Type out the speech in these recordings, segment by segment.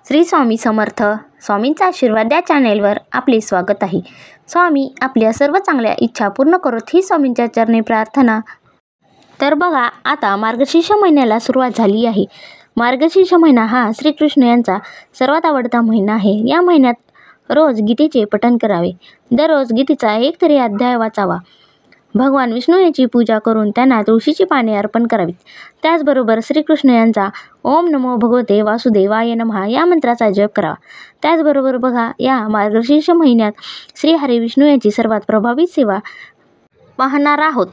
श्री स्वामी समर्थ. स्वामींचा आशीर्वाद या चॅनेलवर आपले स्वागत आहे. स्वामी आपल्या सर्व चांगल्या इच्छा पूर्ण करोत ही स्वामींच्या चरणी प्रार्थना. तर बघा, आता मार्गशीर्ष महिन्याला सुरुवात झाली आहे. मार्गशीर्ष महिना हा श्रीकृष्ण यांचा सर्वात आवडता महिना आहे. या महिन्यात रोज गीतेचे पठण करावे. दररोज गीतेचा एक तरी अध्याय वाचावा. भगवान विष्णू यांची पूजा करून त्यांना तुळशीची पाने अर्पण करावीत. त्याचबरोबर श्रीकृष्ण यांचा ओम नमो भगवते वासुदेवाय नमः या मंत्राचा जप करावा. त्याचबरोबर बघा, या मार्गशीर्ष महिन्यात श्री हरी विष्णू यांची सर्वात प्रभावी सेवा पाहणार आहोत.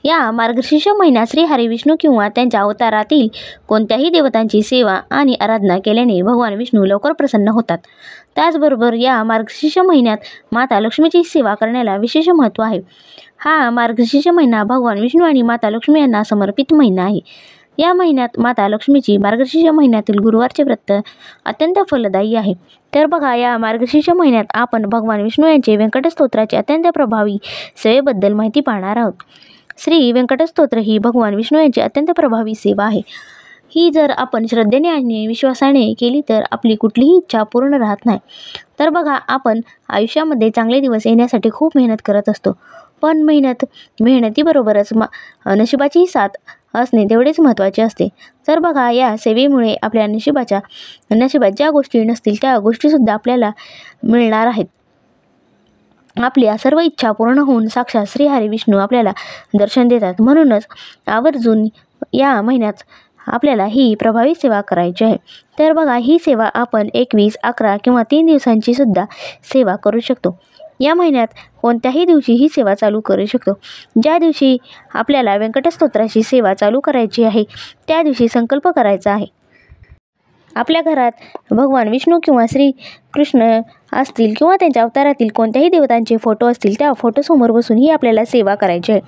या मार्गशीर्ष महिन्यात श्री हरी विष्णू किंवा त्यांच्या अवतारातील कोणत्याही देवतांची सेवा आणि आराधना केल्याने भगवान विष्णू लवकर प्रसन्न होतात. त्याचबरोबर या मार्गशीर्ष महिन्यात माता लक्ष्मीची सेवा करण्याला विशेष महत्त्व आहे. हा मार्गशीर्ष महिना भगवान विष्णू आणि माता लक्ष्मी यांना समर्पित महिना आहे. या महिन्यात माता लक्ष्मीची मार्गशीर्ष महिन्यातील गुरुवारचे व्रत अत्यंत फलदायी आहे. तर बघा, या मार्गशीर्ष महिन्यात आपण भगवान विष्णू यांचे व्यंकट स्तोत्राचे अत्यंत प्रभावी सेवेबद्दल माहिती पाहणार आहोत. श्री व्यंकट स्तोत्र ही भगवान विष्णू यांची अत्यंत प्रभावी सेवा आहे. ही जर आपण श्रद्धेने आणि विश्वासाने केली तर आपली कुठलीही इच्छा पूर्ण राहत नाही. तर बघा, आपण आयुष्यामध्ये चांगले दिवस येण्यासाठी खूप मेहनत करत असतो, पण मेहनतीबरोबरच नशिबाची साथ असणे तेवढेच महत्त्वाचे असते. तर बघा, या सेवेमुळे आपल्या नशिबात ज्या गोष्टी नसतील त्या गोष्टीसुद्धा आपल्याला मिळणार आहेत. आपल्या सर्व इच्छा पूर्ण होऊन साक्षात श्री हरी विष्णू आपल्याला दर्शन देतात. म्हणूनच आवर्जून या महिन्यात आपल्याला ही प्रभावी सेवा करायची आहे. तर बघा, ही सेवा आपण 21, 11 किंवा 3 दिवसांची सुद्धा सेवा करू शकतो. या महिन्यात कोणत्याही दिवशी ही सेवा चालू करू शकतो. ज्या दिवशी आपल्याला व्यंकट स्तोत्राची सेवा चालू करायची आहे त्या दिवशी संकल्प करायचा आहे. आपल्या घरात भगवान विष्णू किंवा श्री कृष्ण असतील किंवा त्यांच्या अवतारातील कोणत्याही देवतांचे फोटो असतील त्या फोटोसमोर बसून ही आपल्याला सेवा करायची आहे.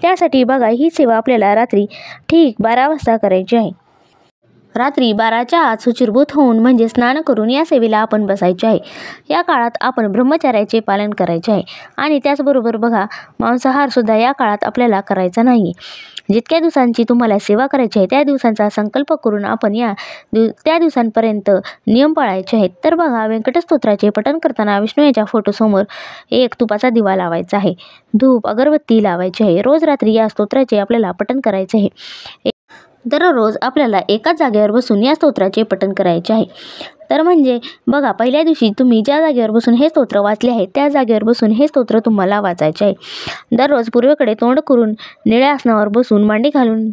त्यासाठी बघा, ही सेवा आपल्याला रात्री ठीक 12 वाजता करायची आहे. रात्री 12च्या आत शुचिर्भूत होऊन म्हणजे स्नान करून या सेवेला आपण बसायचे आहे. या काळात आपण ब्रह्मचर्याचे पालन करायचे आहे आणि त्याचबरोबर बघा, मांसाहारसुद्धा या काळात आपल्याला करायचा नाही. जितक्या दिवसांची तुम्हाला सेवा करायची आहे त्या दिवसांचा संकल्प करून आपण त्या दिवसांपर्यंत नियम पाळायचे आहेत. तर बघा, व्यंकट स्तोत्राचे पठण करताना विष्णू यांच्या फोटोसमोर एक तुपाचा दिवा लावायचा आहे. धूप अगरबत्ती लावायची आहे. रोज रात्री या स्तोत्राचे आपल्याला पठण करायचे आहे. दररोज आपल्याला एकाच जागेवर बसून या स्तोत्राचे पठण करायचे आहे. तर म्हणजे बघा, पहिल्या दिवशी तुम्ही ज्या जागेवर बसून हे स्तोत्र वाचले आहे त्या जागेवर बसून हे स्तोत्र तुम्हाला वाचायचे आहे. दररोज पूर्वेकडे तोंड करून निळ्या आसनावर बसून मांडी घालून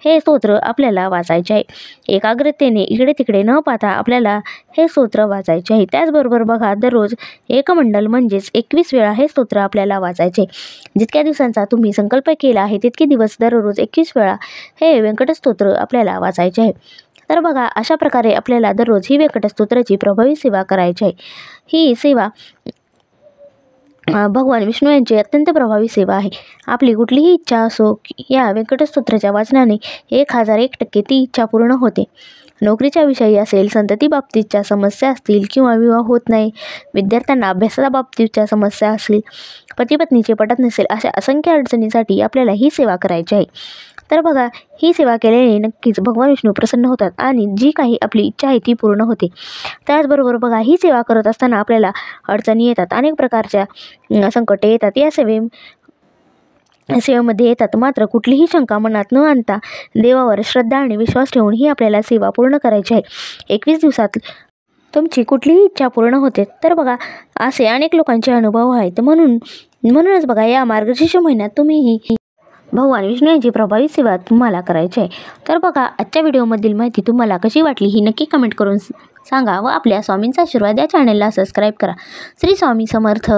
हे स्तोत्र आपल्याला वाचायचे आहे. एकाग्रतेने इकडे तिकडे न पाहता आपल्याला हे स्तोत्र वाचायचे आहे. त्याचबरोबर बघा, दररोज एकमंडल म्हणजेच 21 वेळा हे स्तोत्र आपल्याला वाचायचे. जितक्या दिवसांचा तुम्ही संकल्प केला आहे तितके दिवस दररोज 21 वेळा हे व्यंकट स्तोत्र आपल्याला वाचायचे आहे. तर बघा, अशा प्रकारे आपल्याला दररोज ही व्यंकट स्तोत्राची प्रभावी सेवा करायची आहे. ही सेवा भगवान विष्णू यांची अत्यंत प्रभावी सेवा आहे. आपली कुठलीही इच्छा असो, या व्यंकट स्तोत्राच्या वाचनाने 1001% ती इच्छा पूर्ण होते. नोकरीच्या विषयी असेल, संतती बाबतीतच्या समस्या असतील किंवा विवाह होत नाही, विद्यार्थ्यांना अभ्यासाच्या बाबतीतच्या समस्या असतील, पती पत्नीचे पटत नसेल, अशा असंख्य अडचणीसाठी आपल्याला ही सेवा करायची आहे. तर बघा, ही सेवा केल्याने नक्कीच भगवान विष्णू प्रसन्न होतात आणि जी काही आपली इच्छा आहे ती पूर्ण होते. त्याचबरोबर बघा, ही सेवा करत असताना आपल्याला अडचणी येतात, अनेक प्रकारच्या संकटे येतात. या सेवेमध्ये येतात. मात्र कुठलीही शंका मनात न आणता देवावर श्रद्धा आणि विश्वास ठेवून ही आपल्याला सेवा पूर्ण करायची आहे. 21 दिवसात तुमची कुठलीही इच्छा पूर्ण होते. तर बघा, असे अनेक लोकांचे अनुभव आहेत. म्हणूनच बघा, या मार्गशीर्ष महिन्यात तुम्ही ही भगवान विष्णू यांची प्रभावी सेवा तुम्हाला करायची आहे. तर बघा, आजच्या व्हिडिओमधील माहिती तुम्हाला कशी वाटली ही नक्की कमेंट करून सांगा व आपल्या स्वामींचा आशीर्वाद या चॅनलला सबस्क्राईब करा. श्री स्वामी समर्थ.